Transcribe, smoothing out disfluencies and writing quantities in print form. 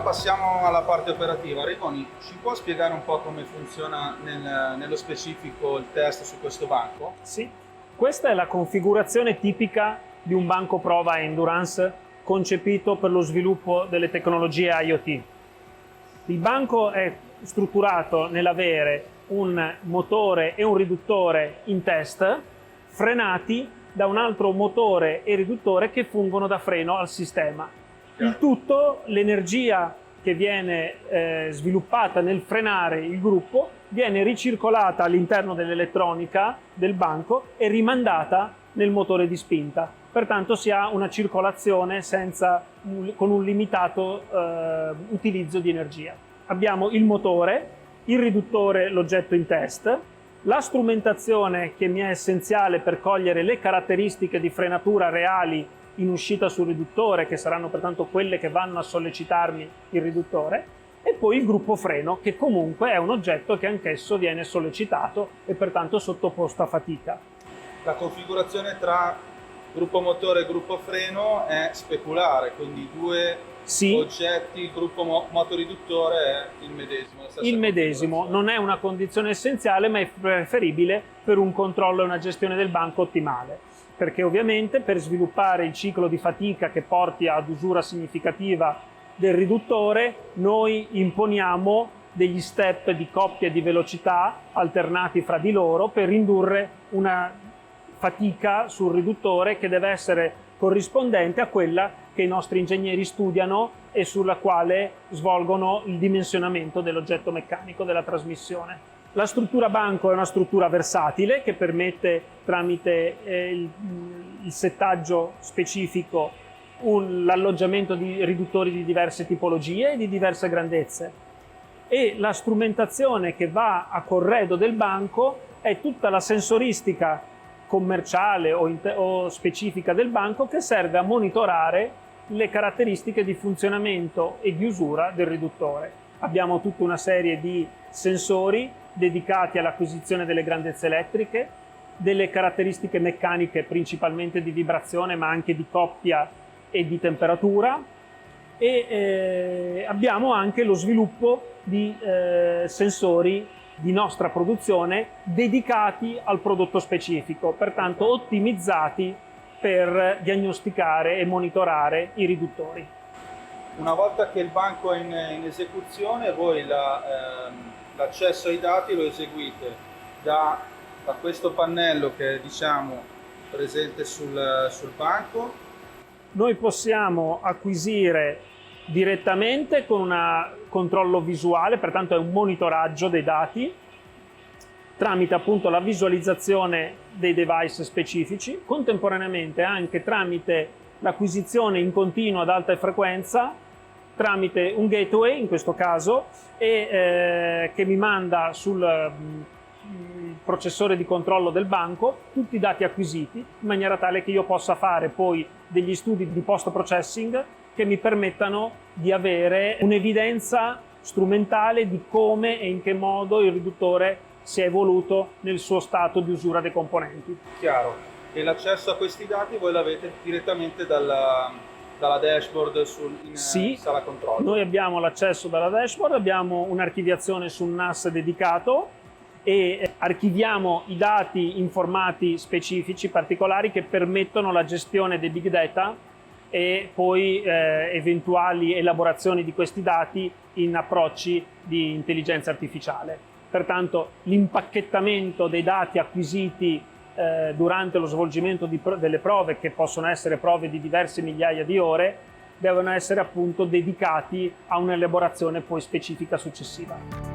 passiamo alla parte operativa. Rimoni, ci può spiegare un po' come funziona nello specifico il test su questo banco? Sì, questa è la configurazione tipica di un banco prova endurance concepito per lo sviluppo delle tecnologie IoT. Il banco è strutturato nell'avere un motore e un riduttore in test, frenati da un altro motore e riduttore che fungono da freno al sistema. Il tutto, l'energia che viene sviluppata nel frenare il gruppo, viene ricircolata all'interno dell'elettronica del banco e rimandata nel motore di spinta. Pertanto si ha una circolazione con un limitato utilizzo di energia. Abbiamo il motore, il riduttore, l'oggetto in test, la strumentazione che mi è essenziale per cogliere le caratteristiche di frenatura reali in uscita sul riduttore, che saranno pertanto quelle che vanno a sollecitarmi il riduttore, e poi il gruppo freno, che comunque è un oggetto che anch'esso viene sollecitato e pertanto sottoposto a fatica. La configurazione tra gruppo motore e gruppo freno è speculare, quindi due oggetti, il gruppo motoriduttore è il medesimo. Il medesimo non è una condizione essenziale, ma è preferibile per un controllo e una gestione del banco ottimale, perché ovviamente per sviluppare il ciclo di fatica che porti ad usura significativa del riduttore, noi imponiamo degli step di coppia di velocità alternati fra di loro per indurre una fatica sul riduttore che deve essere corrispondente a quella che i nostri ingegneri studiano e sulla quale svolgono il dimensionamento dell'oggetto meccanico della trasmissione. La struttura banco è una struttura versatile che permette tramite il settaggio specifico l'alloggiamento di riduttori di diverse tipologie e di diverse grandezze, e la strumentazione che va a corredo del banco è tutta la sensoristica commerciale o specifica del banco che serve a monitorare le caratteristiche di funzionamento e di usura del riduttore. Abbiamo tutta una serie di sensori dedicati all'acquisizione delle grandezze elettriche, delle caratteristiche meccaniche principalmente di vibrazione ma anche di coppia e di temperatura, e abbiamo anche lo sviluppo di sensori di nostra produzione dedicati al prodotto specifico, pertanto ottimizzati per diagnosticare e monitorare i riduttori. Una volta che il banco è in esecuzione, voi l'accesso ai dati lo eseguite da questo pannello che è presente sul banco. Noi possiamo acquisire direttamente con un controllo visuale, pertanto è un monitoraggio dei dati, tramite appunto la visualizzazione dei device specifici, contemporaneamente anche tramite l'acquisizione in continuo ad alta frequenza, tramite un gateway in questo caso, che mi manda sul processore di controllo del banco tutti i dati acquisiti, in maniera tale che io possa fare poi degli studi di post-processing che mi permettano di avere un'evidenza strumentale di come e in che modo il riduttore si è evoluto nel suo stato di usura dei componenti. Chiaro. E l'accesso a questi dati voi l'avete direttamente dalla dashboard in sala controllo? Noi abbiamo l'accesso dalla dashboard, abbiamo un'archiviazione su un NAS dedicato e archiviamo i dati in formati specifici, particolari, che permettono la gestione dei big data e poi eventuali elaborazioni di questi dati in approcci di intelligenza artificiale. Pertanto l'impacchettamento dei dati acquisiti durante lo svolgimento delle prove, che possono essere prove di diverse migliaia di ore, devono essere appunto dedicati a un'elaborazione poi specifica successiva.